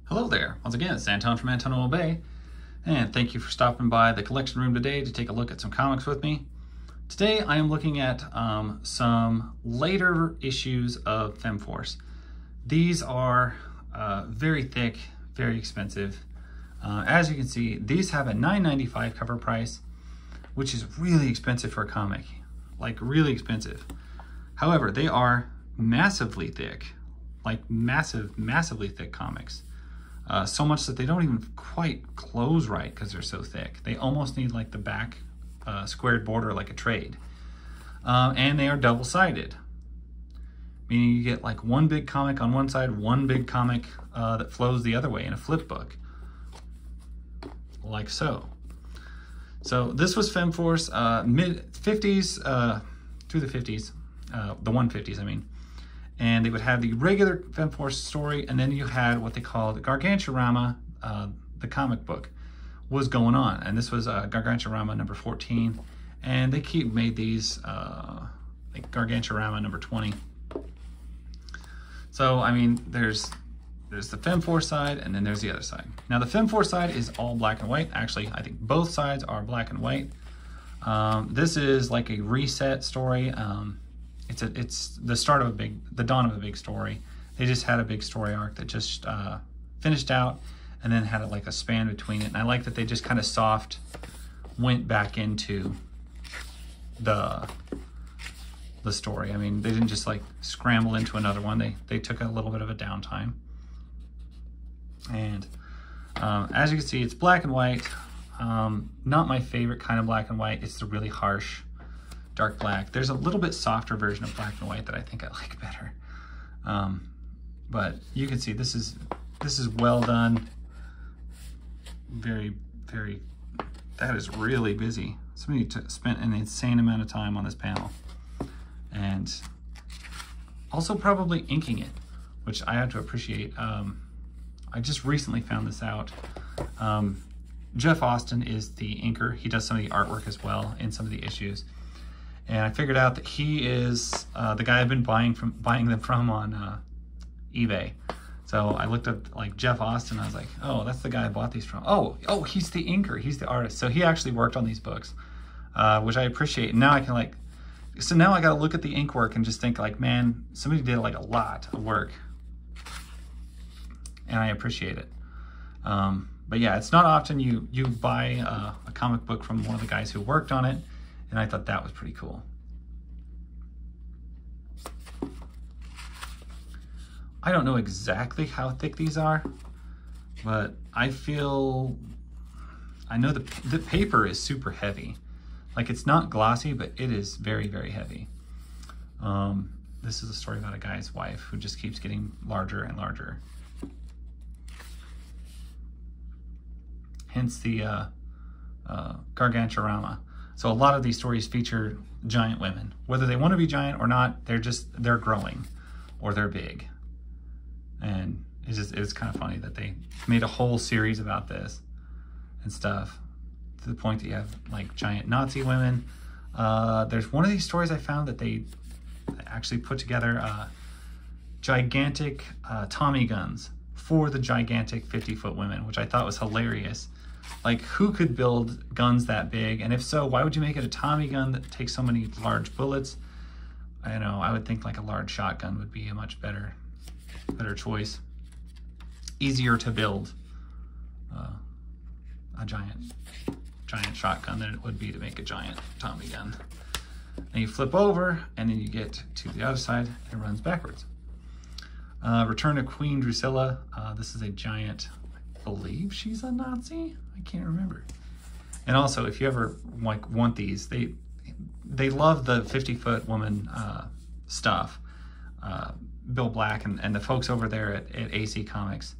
Hello there, once again it's Anton from Antonio Bay, and thank you for stopping by the collection room today to take a look at some comics with me. Today I am looking at some later issues of Femforce. These are very thick, very expensive. As you can see, these have a $9.95 cover price, which is really expensive for a comic, like really expensive. However, they are massively thick, like massively thick comics. So much that they don't even quite close right because they're so thick. They almost need like the back squared border like a trade. And they are double-sided, meaning you get like one big comic on one side, one big comic that flows the other way in a flip book, like so. So this was Femforce, mid-50s through the 50s, the 150s I mean. And they would have the regular Femforce story, and then you had what they called Gargantarama, the comic book was going on. And this was Gargantarama number 14. And they made these like Gargantarama number 20. So, I mean, there's the Femforce side, and then there's the other side. Now, the Femforce side is all black and white. Actually, I think both sides are black and white. This is like a reset story. It's the start of the dawn of a big story. They just had a big story arc that just finished out, and then had like a span between it. And I like that they just kind of soft went back into the story. I mean, they didn't just like scramble into another one. They took a little bit of a downtime. And as you can see, it's black and white. Not my favorite kind of black and white. It's the really harsh dark black. There's a little bit softer version of black and white that I think I like better. But you can see this is well done. Very, very, that is really busy. Somebody spent an insane amount of time on this panel. And also probably inking it, which I have to appreciate. I just recently found this out. Jeff Austin is the inker. He does some of the artwork as well in some of the issues. And I figured out that he is the guy I've been buying them from on eBay. So I looked up like Jeff Austin. I was like, oh, that's the guy I bought these from. Oh, he's the inker. He's the artist. So he actually worked on these books, which I appreciate. And now I can like, so now I got to look at the ink work and just think like, man, somebody did like a lot of work, and I appreciate it. But yeah, it's not often you buy a comic book from one of the guys who worked on it. And I thought that was pretty cool. I don't know exactly how thick these are, but I know the paper is super heavy. Like, it's not glossy, but it is very, very heavy. This is a story about a guy's wife who just keeps getting larger and larger. Hence the Gargantarama. So a lot of these stories feature giant women. Whether they want to be giant or not, they're growing or they're big. And it's kind of funny that they made a whole series about this and stuff, to the point that you have like giant Nazi women. There's one of these stories I found that they actually put together gigantic Tommy guns for the gigantic 50-foot women, which I thought was hilarious. Like, who could build guns that big? And if so, why would you make it a Tommy gun that takes so many large bullets? I know, I would think like a large shotgun would be a much better choice. Easier to build a giant shotgun than it would be to make a giant Tommy gun. Then you flip over, and then you get to the other side, and it runs backwards. Return of Queen Drusilla. This is a giant, I believe she's a Nazi? I can't remember. And also, if you ever like want these, they love the 50-foot woman stuff. Bill Black and the folks over there at AC Comics.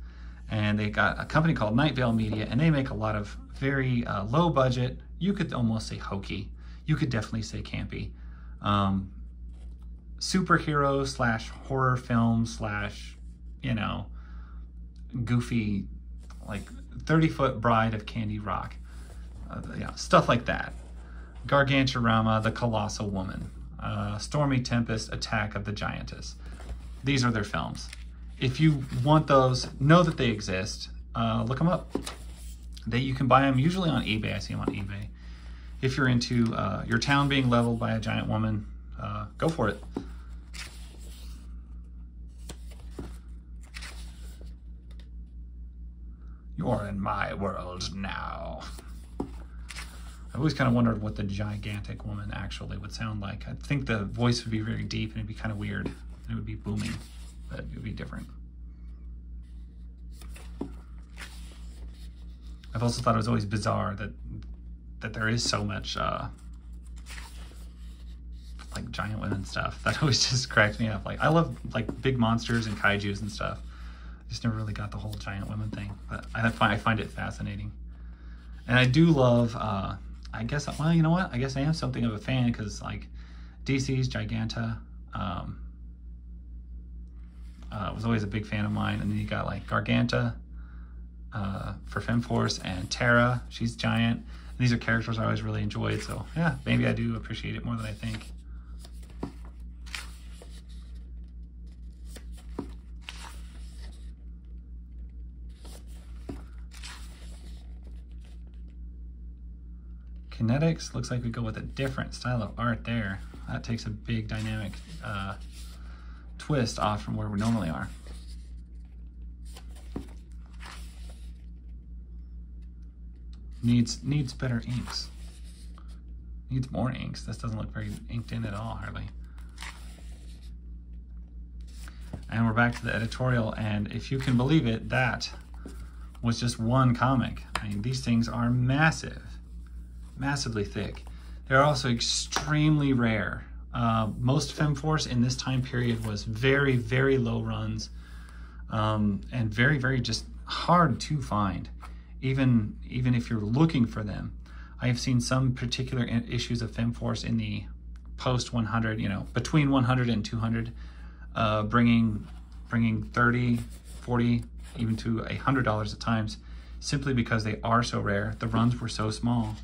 And they got a company called Night Vale Media, and they make a lot of very low budget, you could almost say hokey, you could definitely say campy, superhero slash horror film slash, you know, goofy, like 30-foot Bride of Candy Rock, yeah, stuff like that. Gargantarama, the Colossal Woman, Stormy Tempest, Attack of the Giantess. These are their films. if you want those, know that they exist. Look them up. You can buy them usually on eBay. I see them on eBay. If you're into your town being leveled by a giant woman, go for it. You're in my world now. I've always kind of wondered what the gigantic woman actually would sound like. I think the voice would be very deep and it'd be kind of weird. It would be booming, but it would be different. I've also thought it was always bizarre that there is so much like giant women stuff. That always just cracks me up. Like, I love like big monsters and kaijus and stuff. I just never really got the whole giant women thing, but I find it fascinating. And I do love, I guess, well, you know what? I guess I am something of a fan because like DC's Giganta was always a big fan of mine. And then you got like Garganta for Femforce and Terra. She's giant. And these are characters I always really enjoyed. So yeah, maybe I do appreciate it more than I think. Kinetics, looks like we go with a different style of art there. That takes a big dynamic twist off from where we normally are. Needs better inks. Needs more inks. This doesn't look very inked in at all, hardly. And we're back to the editorial, and if you can believe it, that was just one comic. I mean, these things are massive. Massively thick. They're also extremely rare. Most Femforce in this time period was very, very low runs, and very, very just hard to find, even if you're looking for them. I have seen some particular issues of Femforce in the post 100, you know, between 100 and 200, bringing 30, 40, even to $100 at times, simply because they are so rare. The runs were so small.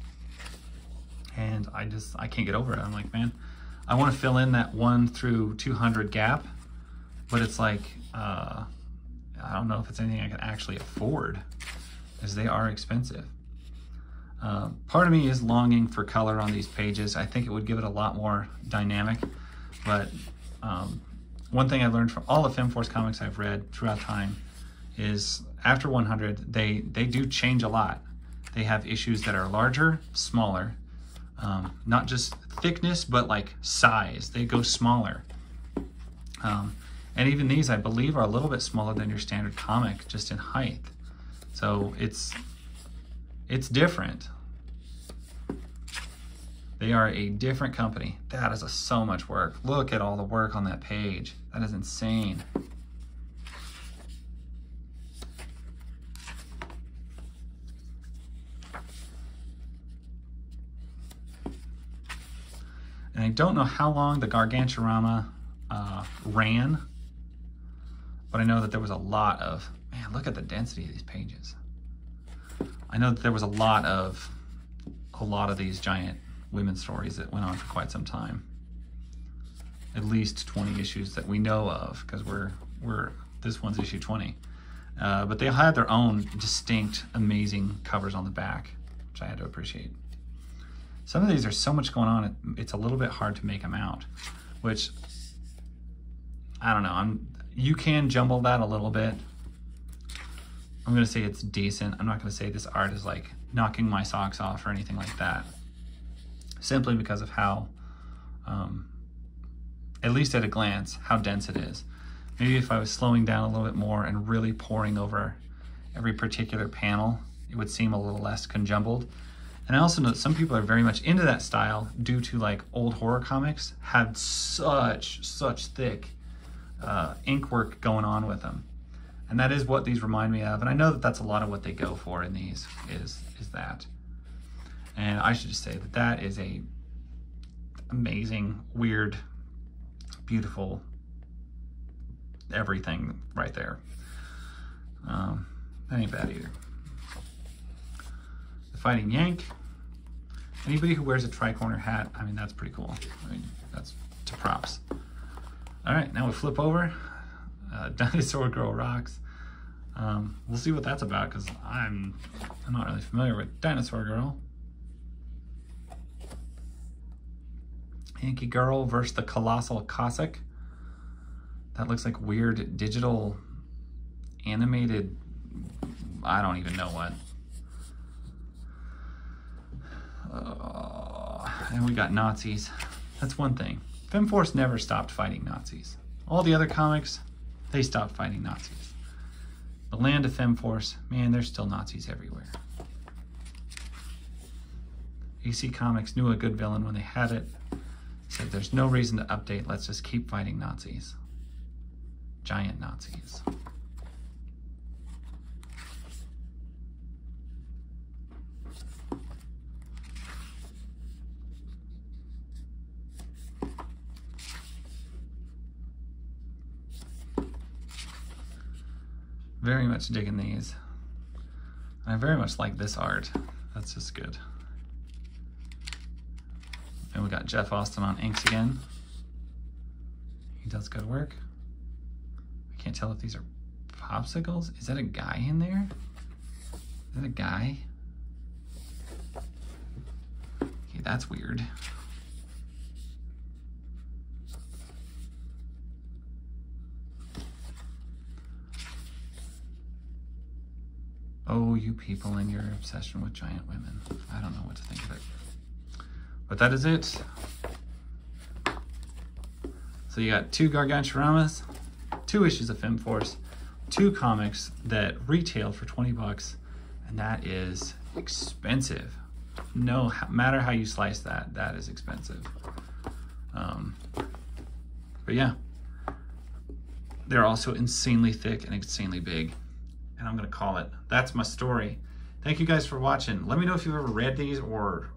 And I can't get over it. I'm like, man, I want to fill in that 1 through 200 gap, but it's like, I don't know if it's anything I can actually afford, as they are expensive. Part of me is longing for color on these pages. I think it would give it a lot more dynamic, but one thing I learned from all the Femforce comics I've read throughout time is after 100, they do change a lot. They have issues that are larger, smaller, not just thickness, but like size. They go smaller. And even these, I believe, are a little bit smaller than your standard comic, just in height. So it's different. They are a different company. That is so much work. Look at all the work on that page. That is insane. And I don't know how long the Gargantarama ran, but I know that there was a lot of, man, look at the density of these pages. I know that there was a lot of these giant women's stories that went on for quite some time. At least 20 issues that we know of, because this one's issue 20. But they had their own distinct, amazing covers on the back, which I had to appreciate. Some of these are so much going on, it's a little bit hard to make them out, which, I don't know, you can jumble that a little bit. I'm gonna say it's decent. I'm not gonna say this art is like knocking my socks off or anything like that, simply because of how, at least at a glance, how dense it is. Maybe if I was slowing down a little bit more and really pouring over every particular panel, it would seem a little less conjumbled. And I also know that some people are very much into that style due to like old horror comics had such thick ink work going on with them. And that is what these remind me of. And I know that that's a lot of what they go for in these is that. And I should just say that that is a amazing, weird, beautiful everything right there. That ain't bad either. The Fighting Yank. Anybody who wears a tri-corner hat, I mean, that's pretty cool. I mean, that's to props. All right, now we flip over. Dinosaur Girl Rocks. We'll see what that's about, because I'm not really familiar with Dinosaur Girl. Yankee Girl versus the Colossal Cossack. That looks like weird digital animated, I don't even know what. And we got Nazis. That's one thing. Femforce never stopped fighting Nazis. All the other comics, they stopped fighting Nazis. The land of Femforce, man, there's still Nazis everywhere. AC Comics knew a good villain when they had it. Said there's no reason to update, let's just keep fighting Nazis. Giant Nazis. Very much digging these. I very much like this art. That's just good. And we got Jeff Austin on inks again. He does good work. I can't tell if these are popsicles. Is that a guy in there? Is that a guy? Okay, that's weird. Oh, you people and your obsession with giant women. I don't know what to think of it. But that is it. So you got 2 Gargantaramas, 2 issues of Femforce, 2 comics that retail for 20 bucks, and that is expensive. No matter how you slice that, that is expensive. But yeah, they're also insanely thick and insanely big. And I'm gonna call it. That's my story. Thank you guys for watching. Let me know if you've ever read these or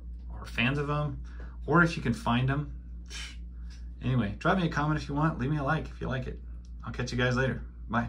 fans of them, or if you can find them. Anyway, drop me a comment if you want. Leave me a like if you like it. I'll catch you guys later. Bye.